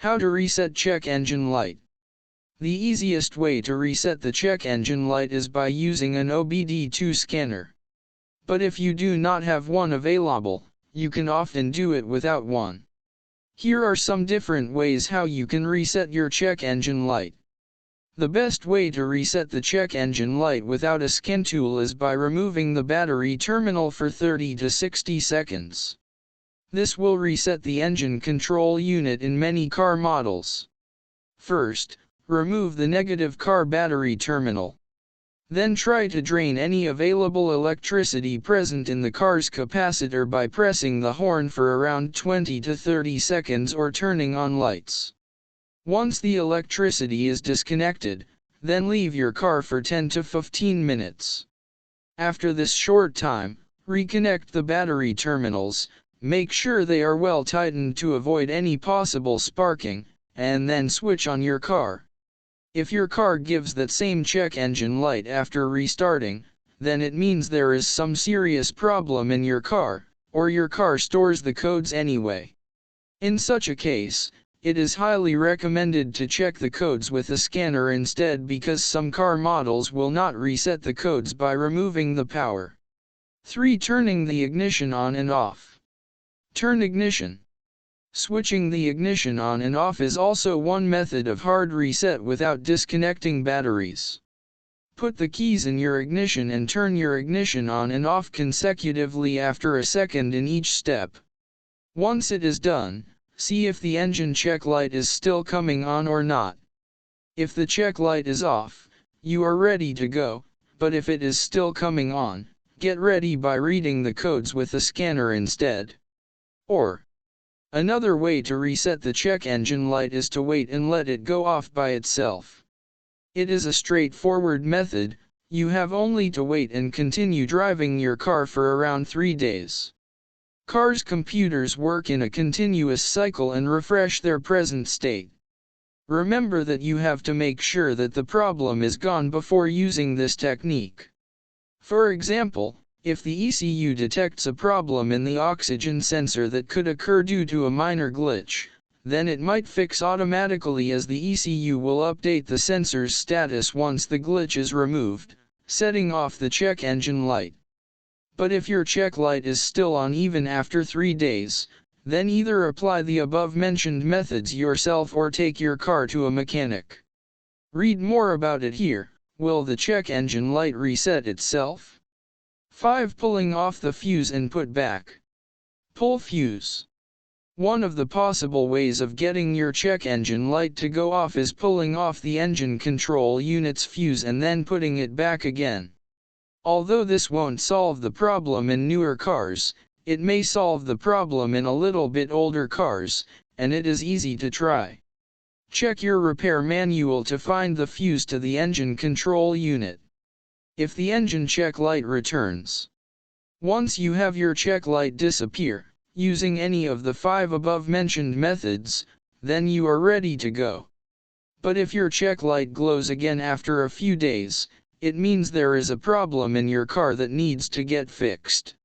How to reset check engine light. The easiest way to reset the check engine light is by using an OBD2 scanner. But if you do not have one available, you can often do it without one. Here are some different ways how you can reset your check engine light. The best way to reset the check engine light without a scan tool is by removing the battery terminal for 30 to 60 seconds. This will reset the engine control unit in many car models. First, remove the negative car battery terminal. Then try to drain any available electricity present in the car's capacitor by pressing the horn for around 20 to 30 seconds or turning on lights. Once the electricity is disconnected, then leave your car for 10 to 15 minutes. After this short time, reconnect the battery terminals, make sure they are well tightened to avoid any possible sparking, and then switch on your car. If your car gives that same check engine light after restarting, then it means there is some serious problem in your car, or your car stores the codes anyway. In such a case, it is highly recommended to check the codes with a scanner instead, because some car models will not reset the codes by removing the power. 3. Turning the ignition on and off. Turn ignition. Switching the ignition on and off is also one method of hard reset without disconnecting batteries. Put the keys in your ignition and turn your ignition on and off consecutively after a second in each step. Once it is done, see if the engine check light is still coming on or not. If the check light is off, you are ready to go, but if it is still coming on, get ready by reading the codes with a scanner instead. Or, another way to reset the check engine light is to wait and let it go off by itself. It is a straightforward method. You have only to wait and continue driving your car for around 3 days. Cars' computers work in a continuous cycle and refresh their present state. Remember that you have to make sure that the problem is gone before using this technique. For example, if the ECU detects a problem in the oxygen sensor that could occur due to a minor glitch, then it might fix automatically, as the ECU will update the sensor's status once the glitch is removed, setting off the check engine light. But if your check light is still on even after 3 days, then either apply the above-mentioned methods yourself or take your car to a mechanic. Read more about it here. Will the check engine light reset itself? 5. Pulling off the fuse and put back. Pull fuse. One of the possible ways of getting your check engine light to go off is pulling off the engine control unit's fuse and then putting it back again. Although this won't solve the problem in newer cars, it may solve the problem in a little bit older cars, and it is easy to try. Check your repair manual to find the fuse to the engine control unit. If the engine check light returns. Once you have your check light disappear, using any of the 5 above-mentioned methods, then you are ready to go. But if your check light glows again after a few days, it means there is a problem in your car that needs to get fixed.